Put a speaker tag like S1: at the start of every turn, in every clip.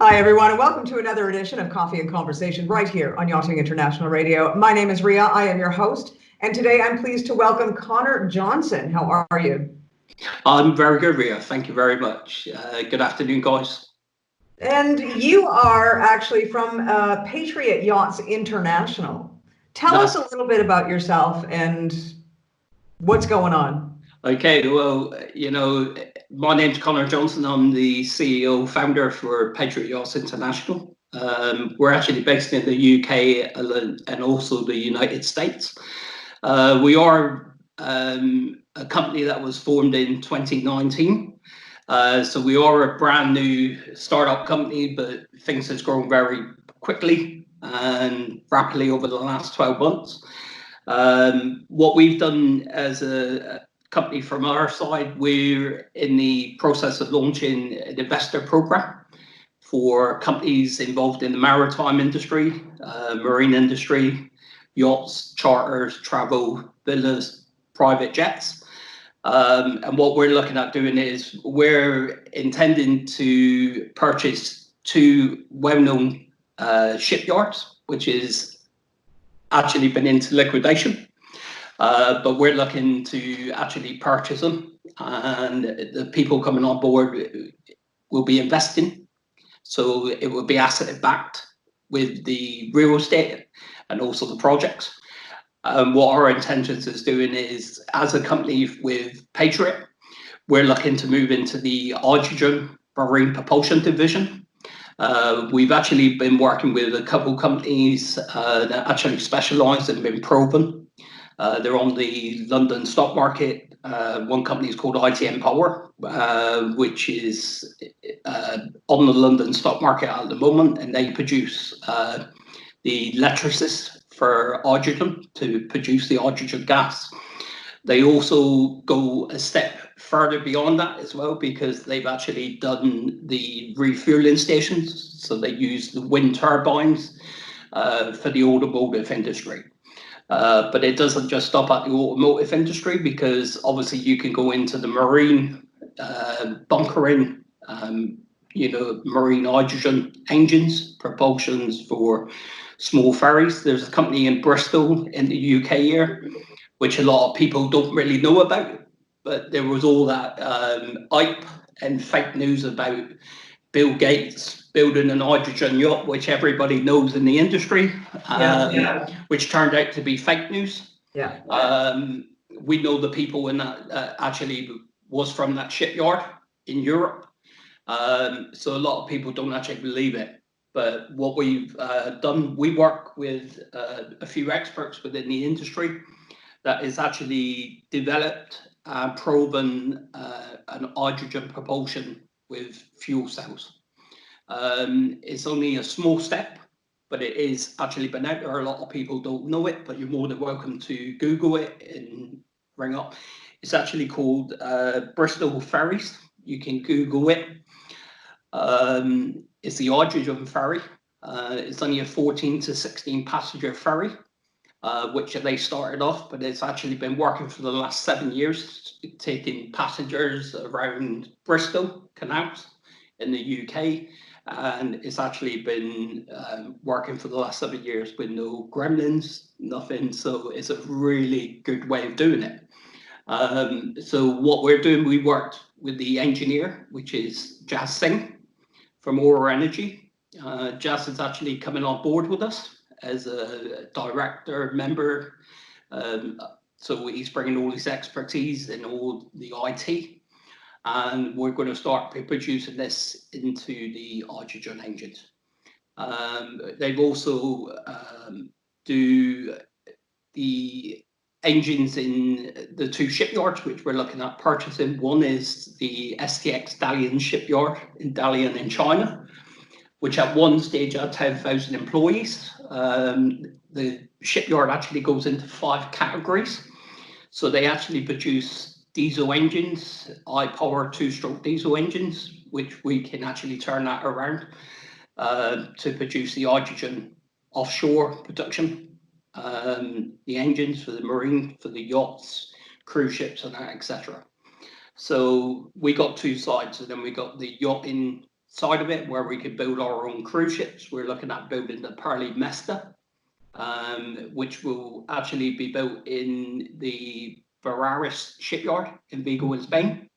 S1: Hi, everyone, and welcome to another edition of Coffee and Conversation right here on Yachting International Radio. My name is Ria. I am your host, and today I'm pleased to welcome Connor Johnson. How are you?
S2: I'm very good, Ria. Thank you very much. Good afternoon, guys.
S1: And you are actually from Patriot Yachts International. Tell us a little bit about yourself and what's going on.
S2: Okay, well, my name's Connor Johnson. I'm the CEO, founder for Patriot Yachts International. We're actually based in the UK and also the United States. We are a company that was formed in 2019. So we are a brand new startup company, but things has grown very quickly and rapidly over the last 12 months. What we've done as a company from our side, we're in the process of launching an investor program for companies involved in the maritime industry, marine industry, yachts, charters, travel, villas, private jets. And what we're looking at doing is we're intending to purchase two well-known shipyards, which is actually been into liquidation. But we're looking to actually purchase them, and the people coming on board will be investing. So it will be asset backed with the real estate and also the projects. What our intentions is doing is, as a company with Patriot, we're looking to move into the hydrogen marine propulsion division. We've actually been working with a couple companies that actually specialise in being proven. They're on the London stock market. One company is called ITM Power, which is on the London stock market at the moment, and they produce the electrolysis for hydrogen to produce the hydrogen gas. They also go a step further beyond that as well, because they've actually done the refueling stations. So they use the wind turbines for the automotive industry. But it doesn't just stop at the automotive industry, because obviously you can go into the marine bunkering, marine hydrogen engines, propulsions for small ferries. There's a company in Bristol in the UK here, which a lot of people don't really know about, but there was all that hype and fake news about Bill Gates building an hydrogen yacht, which everybody knows in the industry, which turned out to be fake news. We know the people in that actually was from that shipyard in Europe. So a lot of people don't actually believe it. But what we've done, we work with a few experts within the industry that is actually developed and proven an hydrogen propulsion with fuel cells. It's only a small step, but it is actually been out there. A lot of people don't know it, but you're more than welcome to Google it and ring up. It's actually called Bristol Ferries. You can Google it. It's the hydrogen ferry. It's only a 14 to 16 passenger ferry, which they started off, but it's actually been working for the last 7 years, taking passengers around Bristol canals in the UK. And it's actually been working for the last 7 years with no gremlins, nothing. So it's a really good way of doing it. So what we're doing, we worked with the engineer, which is Jazz Singh from Aura Energy. Jazz is actually coming on board with us as a director member. So he's bringing all his expertise in all the IT. And we're going to start producing this into the hydrogen engines. They've also do the engines in the two shipyards which we're looking at purchasing. One is the STX Dalian shipyard in Dalian in China, which at one stage had 10,000 employees. The shipyard actually goes into 5 categories. So they actually produce diesel engines, high power 2-stroke diesel engines, which we can actually turn that around to produce the hydrogen offshore production. The engines for the marine, for the yachts, cruise ships and that, etc. So we got 2 sides, and then we got the yachting side of it where we could build our own cruise ships. We're looking at building the Pearly Mesta, which will actually be built in the Barajas shipyard in Vigo in Spain,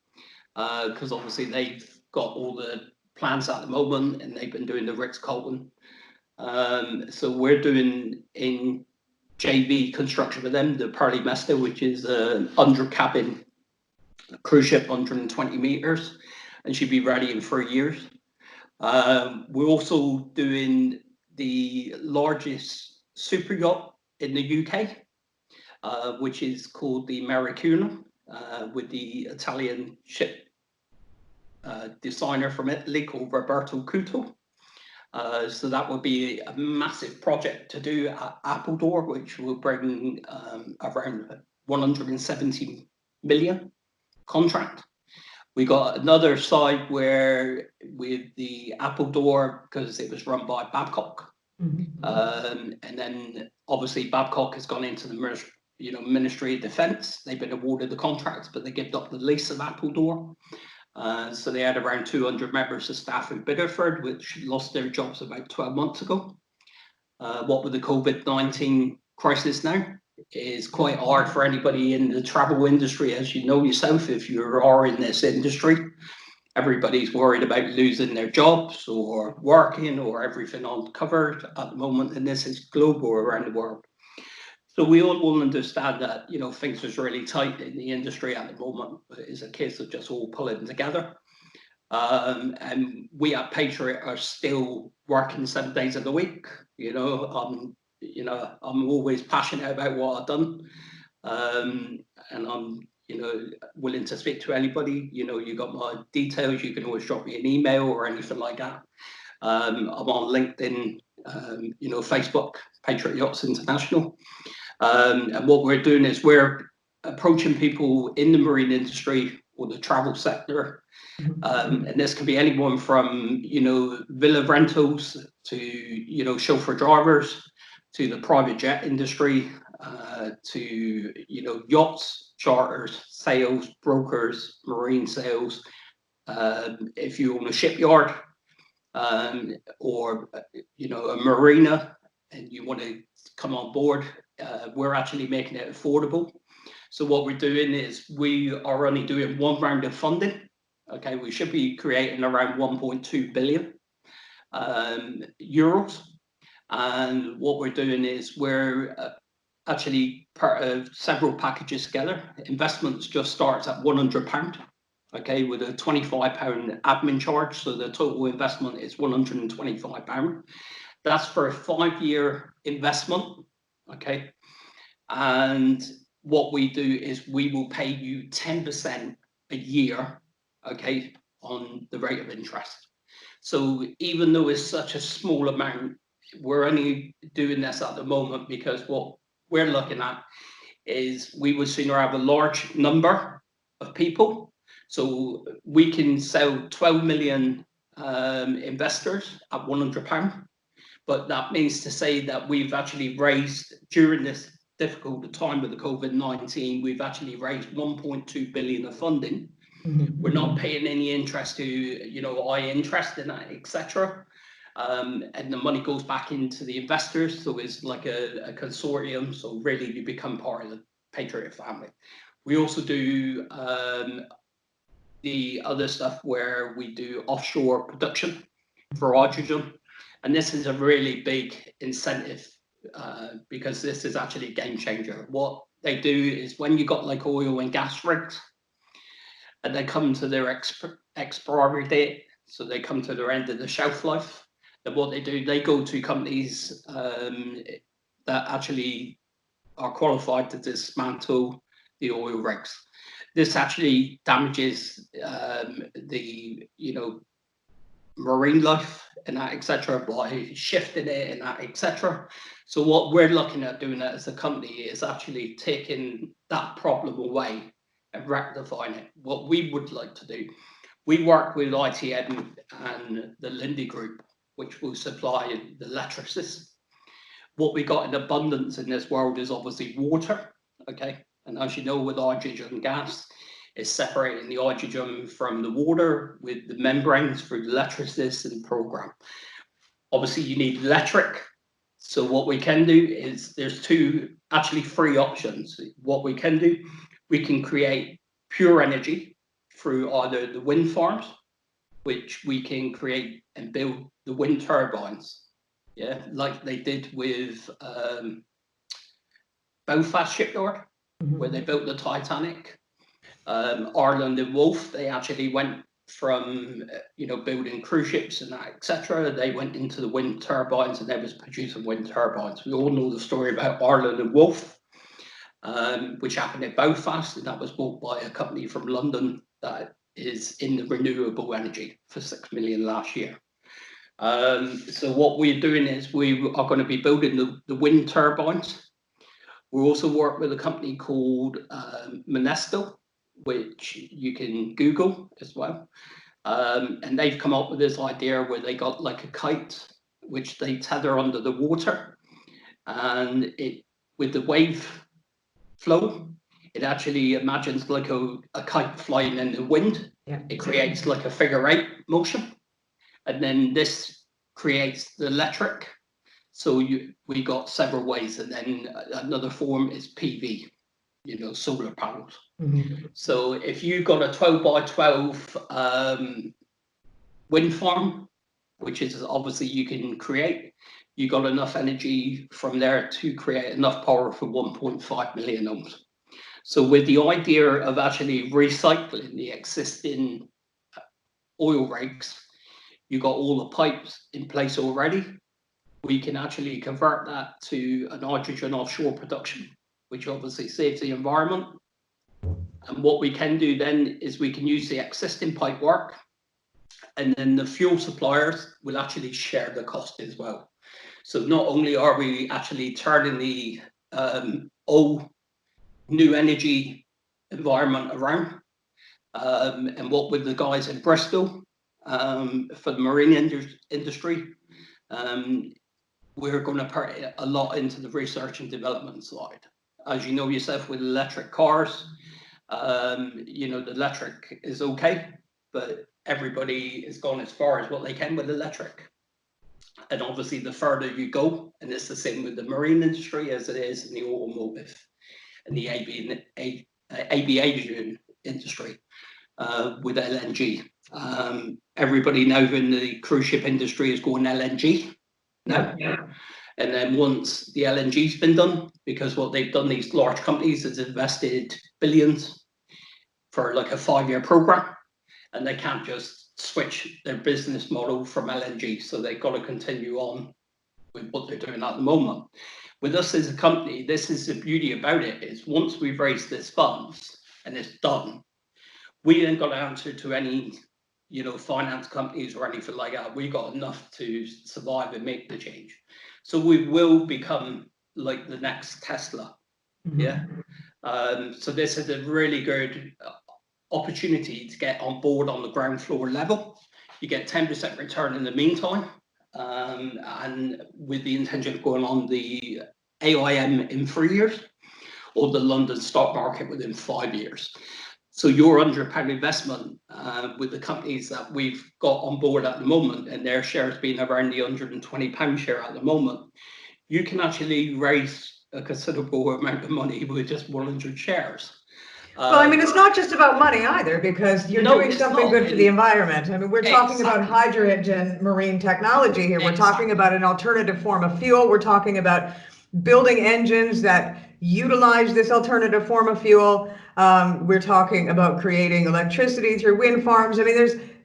S2: because obviously they've got all the plans at the moment and they've been doing the Ritz-Carlton. So we're doing in JV construction with them, the Pearly Mesta, which is an under cabin cruise ship, 120 meters, and should be ready in 3 years. We're also doing the largest super yacht in the UK, which is called the Maricuna, with the Italian ship designer from Italy called Roberto Cuto. So that would be a massive project to do at Appledore, which will bring around 170 million contract. We got another side where with the Appledore, because it was run by Babcock, and then obviously Babcock has gone into the Ministry of Defence. They've been awarded the contracts, but they gave up the lease of Appledore. So they had around 200 members of staff in Biddeford, which lost their jobs about 12 months ago. What with the COVID-19 crisis now, is quite hard for anybody in the travel industry, as you know yourself, if you are in this industry. Everybody's worried about losing their jobs or working or everything uncovered at the moment, and this is global around the world. So we all will understand that, you know, things is really tight in the industry at the moment, but it's a case of just all pulling together. And we at Patriot are still working 7 days of the week. I'm always passionate about what I've done, and I'm willing to speak to anybody. You got my details. You can always drop me an email or anything like that. I'm on LinkedIn, Facebook, Patriot Yachts International. And what we're doing is we're approaching people in the marine industry or the travel sector. And this can be anyone from, villa rentals to, chauffeur drivers, to the private jet industry, to, yachts, charters, sales, brokers, marine sales. If you own a shipyard, or, a marina and you want to come on board, we're actually making it affordable. So what we're doing is we are only doing one round of funding. Okay, we should be creating around 1.2 billion euros. And what we're doing is we're actually part of several packages together. Investments just starts at £100, okay, with a £25 admin charge. So the total investment is £125. That's for a 5-year investment, okay. And what we do is we will pay you 10% a year, okay, on the rate of interest. So even though it's such a small amount, we're only doing this at the moment because what we're looking at is we would sooner have a large number of people. So we can sell 12 million investors at £100. But that means to say that we've actually raised, during this difficult time with the COVID-19, we've actually raised 1.2 billion of funding. We're not paying any interest to, I interest in that, etc. And the money goes back into the investors. So it's like a consortium. So really you become part of the Patriot family. We also do the other stuff where we do offshore production for hydrogen. And this is a really big incentive because this is actually a game changer. What they do is when you got like oil and gas rigs and they come to their expiry date, so they come to their end of the shelf life, then what they do, they go to companies that actually are qualified to dismantle the oil rigs. This actually damages the, marine life and that, etc., by shifting it and that, etc. So what we're looking at doing as a company is actually taking that problem away and rectifying it. What we would like to do, we work with ITM and the Linde Group, which will supply the electricity. What we got in abundance in this world is obviously water, okay? And as you know, with hydrogen and gas, It's separating the hydrogen from the water with the membranes through the electrolysis and program. Obviously, you need electric. So what we can do is there's actually three options. What we can do, we can create pure energy through either the wind farms, which we can create and build the wind turbines, yeah, like they did with Belfast shipyard, where they built the Titanic. Ireland and Wolf, they actually went from building cruise ships and that, etc. They went into the wind turbines, and they was producing wind turbines. We all know the story about Ireland and Wolf, which happened at Belfast, and that was bought by a company from London that is in the renewable energy for 6 million last year. So what we're doing is we are going to be building the wind turbines. We also work with a company called Monesto, which you can Google as well. And they've come up with this idea where they got like a kite, which they tether under the water. And with the wave flow, it actually imagines like a kite flying in the wind. Yeah. It creates like a figure eight motion. And then this creates the electric. So we got several ways. And then another form is PV, solar panels. Mm-hmm. So if you've got a 12 by 12 wind farm, which is obviously you can create, you got enough energy from there to create enough power for 1.5 million ohms. So with the idea of actually recycling the existing oil rigs, you got all the pipes in place already. We can actually convert that to an hydrogen offshore production, which obviously saves the environment. And what we can do then is we can use the existing pipe work, and then the fuel suppliers will actually share the cost as well. So not only are we actually turning the old new energy environment around, and what with the guys in Bristol for the marine industry, we're going to put a lot into the research and development side. As you know yourself, with electric cars, the electric is okay, but everybody has gone as far as what they can with electric. And obviously, the further you go, and it's the same with the marine industry as it is in the automotive and the aviation industry with LNG. Everybody now in the cruise ship industry is going LNG now. Yeah. And then once the LNG's been done, because what they've done, these large companies has invested billions for like a 5-year program, and they can't just switch their business model from LNG. So they've got to continue on with what they're doing at the moment. With us as a company, this is the beauty about it, is once we've raised this funds and it's done, we ain't got to answer to any finance companies or anything like that. We got enough to survive and make the change. So we will become like the next Tesla. Mm-hmm. Yeah. So this is a really good opportunity to get on board on the ground floor level. You get 10% return in the meantime, and with the intention of going on the AIM in 3 years, or the London stock market within 5 years. So your £100 investment with the companies that we've got on board at the moment, and their shares being around the £120 share at the moment, you can actually raise a considerable amount of money with just 100 shares.
S1: Well, I mean, it's not just about money either, because you're doing something good for the environment. I mean, we're talking about hydrogen marine technology here. We're talking about an alternative form of fuel. We're talking about building engines that utilize this alternative form of fuel. We're talking about creating electricity through wind farms. I mean,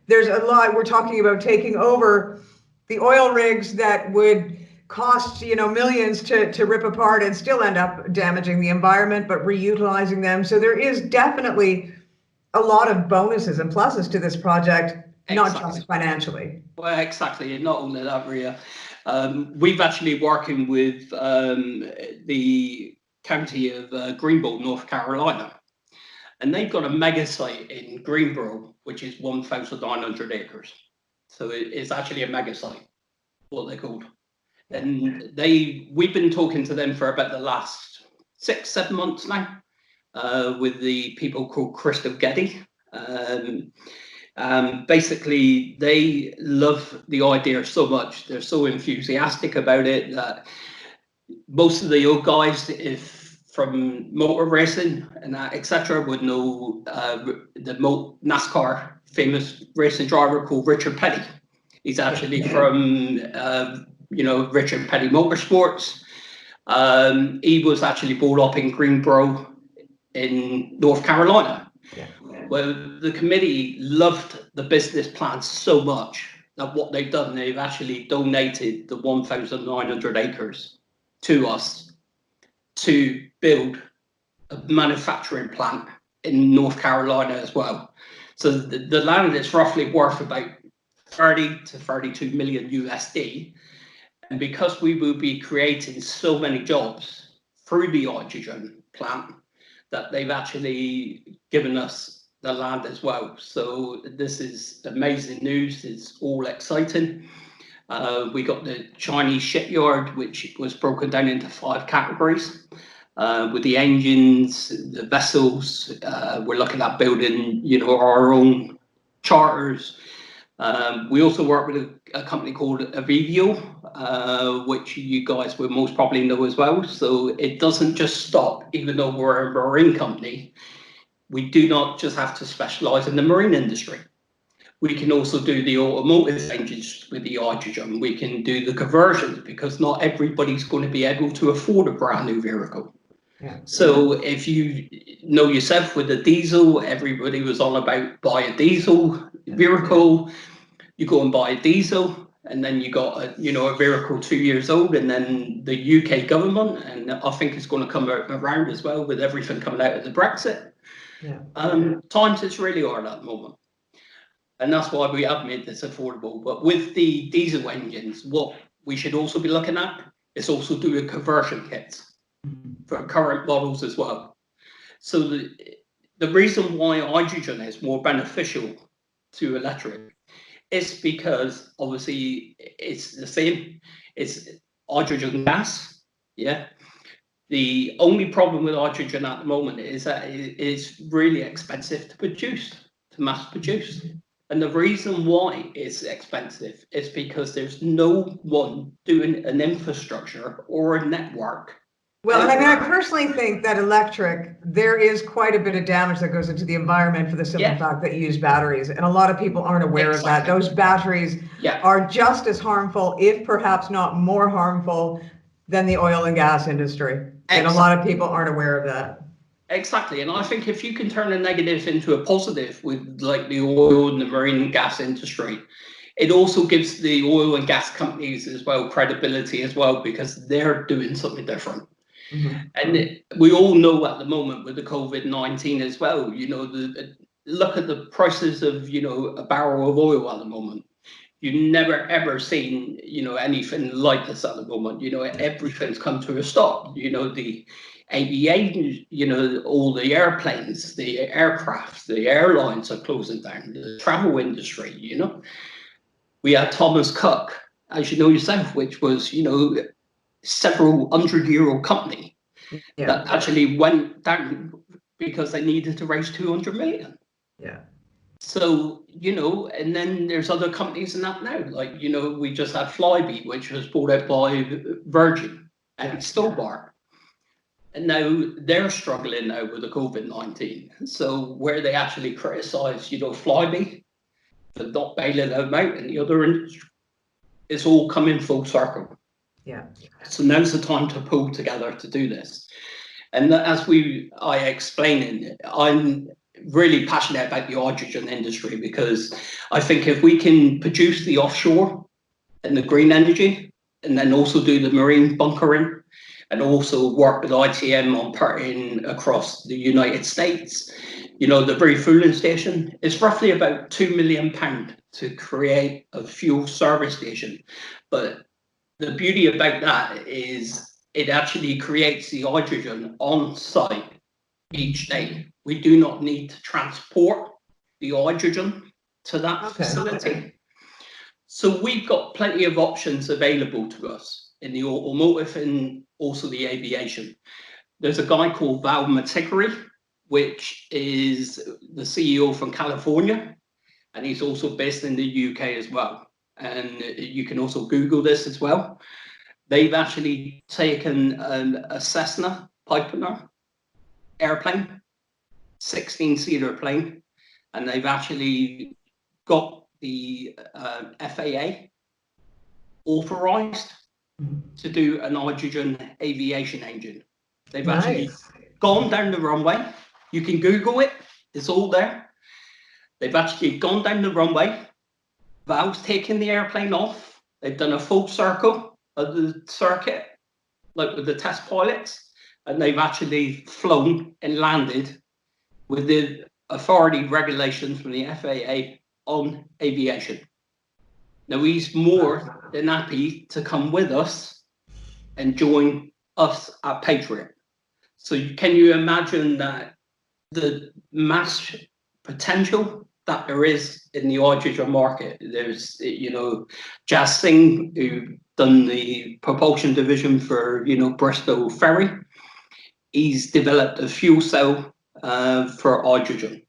S1: there's a lot. We're talking about taking over the oil rigs that would cost millions to rip apart and still end up damaging the environment, but reutilizing them. So there is definitely a lot of bonuses and pluses to this project, not just financially.
S2: Well, exactly, and not only that, Ria. We've actually working with the county of Greenville, North Carolina, and they've got a mega site in Greenville, which is 1,900 acres. So it's actually a mega site, what they're called. And we've been talking to them for about the last 6-7 months now, with the people called Crystal Getty. Basically, they love the idea so much. They're so enthusiastic about it that most of the old guys, if from motor racing and that, etc., would know the NASCAR famous racing driver called Richard Petty. He's actually from Richard Petty Motorsports. He was actually brought up in Greensboro in North Carolina.
S1: Yeah.
S2: Well, the committee loved the business plan so much that what they've done, they've actually donated the 1,900 acres to us to build a manufacturing plant in North Carolina as well. So the land is roughly worth about 30 to 32 million USD. And because we will be creating so many jobs through the hydrogen plant, that they've actually given us the land as well. So this is amazing news. It's all exciting. We got the Chinese shipyard, which was broken down into 5 categories. With the engines, the vessels, we're looking at building, our own charters. We also work with a company called Avivio, which you guys will most probably know as well. So it doesn't just stop, even though we're a marine company. We do not just have to specialize in the marine industry. We can also do the automotive engines with the hydrogen. We can do the conversions because not everybody's going to be able to afford a brand new vehicle. Yeah. So if you know yourself with the diesel, everybody was on about buy a diesel vehicle. You go and buy a diesel, and then you got a vehicle 2 years old, and then the UK government, and I think it's going to come around as well with everything coming out of the Brexit. Yeah. Times is really hard at the moment. And that's why we have made this affordable. But with the diesel engines, what we should also be looking at is also doing conversion kits for current models as well. So the reason why hydrogen is more beneficial to electric is because obviously it's the same, it's hydrogen gas, yeah. The only problem with hydrogen at the moment is that it is really expensive to produce, to mass produce. And the reason why it's expensive is because there's no one doing an infrastructure or a network.
S1: Well, and I personally think that electric, there is quite a bit of damage that goes into the environment for the simple fact that you use batteries. And a lot of people aren't aware of that. Those batteries are just as harmful, if perhaps not more harmful, than the oil and gas industry. And a lot of people aren't aware of that.
S2: Exactly. And I think if you can turn a negative into a positive with like the oil and the marine gas industry, it also gives the oil and gas companies as well credibility as well, because they're doing something different. Mm-hmm. And we all know at the moment with the COVID-19 as well, look at the prices of, a barrel of oil at the moment. You've never ever seen, anything like this at the moment. Everything's come to a stop. The aviation, all the airplanes, the aircraft, the airlines are closing down. The travel industry, we had Thomas Cook, as you know yourself, which was, several 100-year-old company that actually went down because they needed to raise 200 million.
S1: Yeah.
S2: So, and then there's other companies in that now, like, we just had Flybe, which was bought out by Virgin and Stillbar. And now they're struggling now with the COVID-19. So where they actually criticize, Flybe for not bailing them out in the other industry, it's all coming full circle.
S1: Yeah.
S2: So now's the time to pull together to do this. And as I explained, I'm really passionate about the hydrogen industry, because I think if we can produce the offshore and the green energy, and then also do the marine bunkering, and also work with ITM on parting across the United States, the refueling station, it's roughly about £2 million to create a fuel service station. But the beauty about that is it actually creates the hydrogen on site each day. We do not need to transport the hydrogen to that facility. Okay. So we've got plenty of options available to us in the automotive and also the aviation. There's a guy called Val Maticari, which is the CEO from California, and he's also based in the UK as well. And you can also Google this as well. They've actually taken a Cessna Piper airplane, 16-seater plane, and they've actually got the FAA authorized to do an hydrogen aviation engine. They've actually gone down the runway. You can Google it, it's all there. They've actually gone down the runway, Valve's taken the airplane off, they've done a full circle of the circuit, like with the test pilots, and they've actually flown and landed with the authority regulations from the FAA on aviation. Now he's more than happy to come with us and join us at Patriot. So can you imagine that the mass potential that there is in the hydrogen market? There's, you know, Yachting, who done the propulsion division for, you know, Bristol Ferry. He's developed a fuel cell for hydrogen.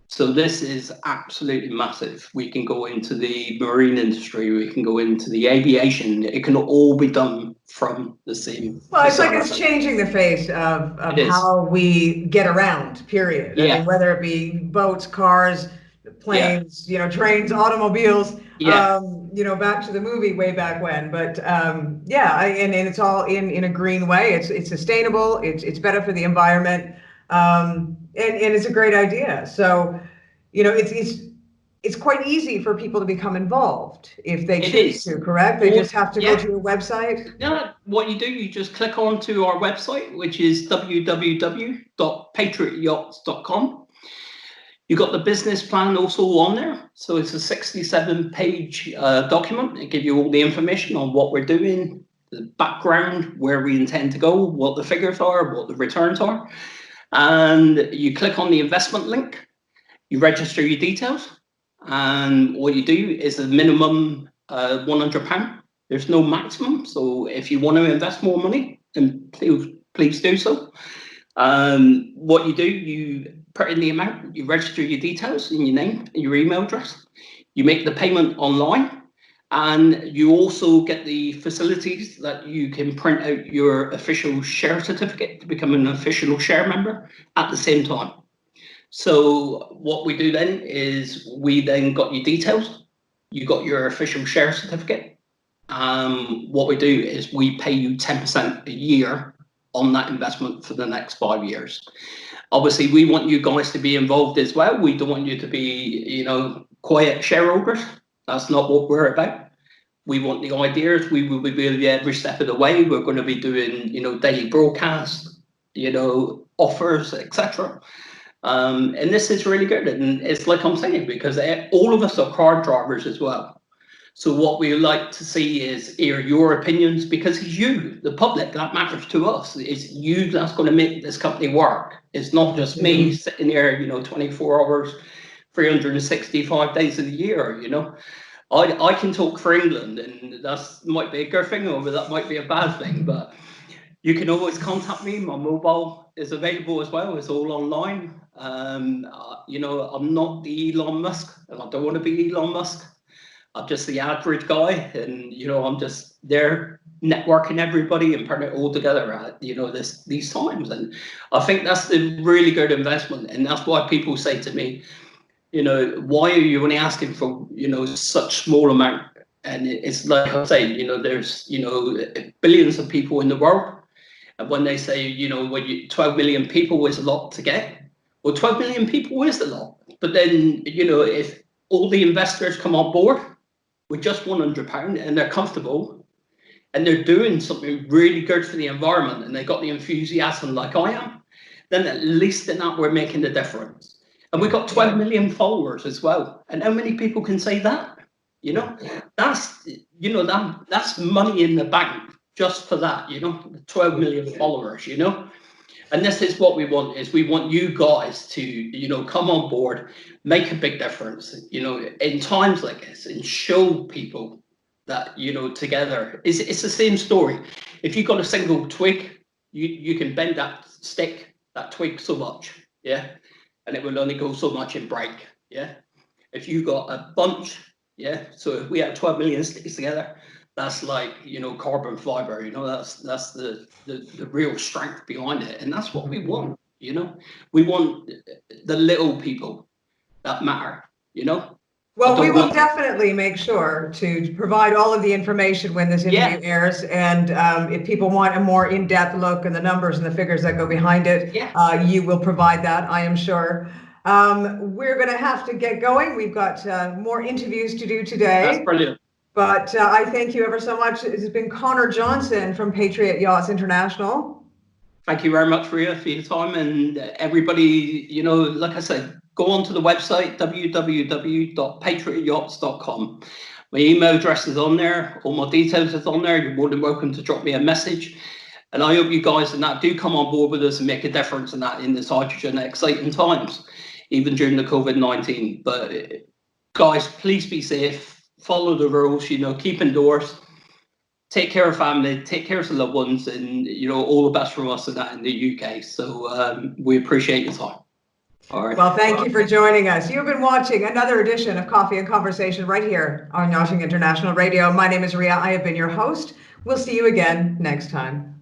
S2: So this is absolutely massive. We can go into the marine industry, we can go into the aviation. It can all be done from the same.
S1: Well, it's like it's changing the face of how we get around, period.
S2: Yeah.
S1: I mean, whether it be boats, cars, planes, you know, trains, automobiles, you know, back to the movie way back when. But yeah, and it's all in a green way. It's sustainable. It's better for the environment. And it's a great idea. So, you know, it's quite easy for people to become involved if they choose to, correct? They just have to go to your website?
S2: Yeah, what you do, you just click onto our website, which is www.patriotyachts.com. You've got the business plan also on there. So it's a 67-page document. It gives you all the information on what we're doing, the background, where we intend to go, what the figures are, what the returns are. And you click on the investment link, you register your details, and what you do is a minimum £100. There's no maximum, so if you want to invest more money, then please do so. What you do, you put in the amount, you register your details and your name and your email address, you make the payment online, and you also get the facilities that you can print out your official share certificate to become an official share member at the same time. So what we do then is we then got your details, you got your official share certificate. What we do is we pay you 10% a year on that investment for the next 5 years. Obviously, we want you guys to be involved as well. We don't want you to be, you know, quiet shareholders. That's not what we're about. We want the ideas. We will be with you every step of the way. We're going to be doing, you know, daily broadcasts, you know, offers, etc. And this is really good. And it's like I'm saying, because all of us are car drivers as well. So what we like to see is hear your opinions, because it's you, the public, that matters to us. It's you that's going to make this company work. It's not just me sitting there, you know, 24 hours, 365 days of the year, you know. I can talk for England, and that might be a good thing, or that might be a bad thing, but you can always contact me. My mobile is available as well. It's all online. You know, I'm not the Elon Musk, and I don't want to be Elon Musk. I'm just the average guy, and you know, I'm just there networking everybody and putting it all together at, you know, these times. And I think that's the really good investment, and that's why people say to me, you know, why are you only asking for, you know, such small amount? And it's like I say, you know, there's, you know, billions of people in the world, and when they say, you know, 12 million people is a lot to get, well, 12 million people is a lot, but then, you know, if all the investors come on board with just £100 and they're comfortable and they're doing something really good for the environment and they got the enthusiasm like I am, then at least in that we're making the difference. And we've got 12 million followers as well. And how many people can say that? You know, that's, you know, that's money in the bank just for that, you know, 12 million followers, you know. And this is what we want, is we want you guys to, you know, come on board, make a big difference, you know, in times like this, and show people that, you know, together, it's the same story. If you've got a single twig, you can bend that stick, that twig so much. yeah, and it will only go so much in break, yeah. If you got a bunch, yeah, so if we have 12 million sticks together, that's like, you know, carbon fiber, you know, that's the real strength behind it, and that's what we want, you know. We want the little people that matter, you know.
S1: Well, we will definitely make sure to provide all of the information when this interview airs. And if people want a more in-depth look and the numbers and the figures that go behind it, you will provide that, I am sure. We're going to have to get going. We've got more interviews to do today.
S2: That's brilliant.
S1: But I thank you ever so much. It has been Connor Johnson from Patriot Yachts International.
S2: Thank you very much for your time, and everybody, you know, like I said, go onto the website, www.patriotyachts.com. My email address is on there. All my details is on there. You're more than welcome to drop me a message. And I hope you guys and that do come on board with us and make a difference in that in this hydrogen exciting times, even during the COVID-19. But guys, please be safe. Follow the rules, you know, keep indoors. Take care of family, take care of the loved ones, and, you know, all the best from us and that in the UK. So we appreciate your time. All right.
S1: Well, thank you for joining us. You've been watching another edition of Coffee and Conversation right here on Yachting International Radio. My name is Ria. I have been your host. We'll see you again next time.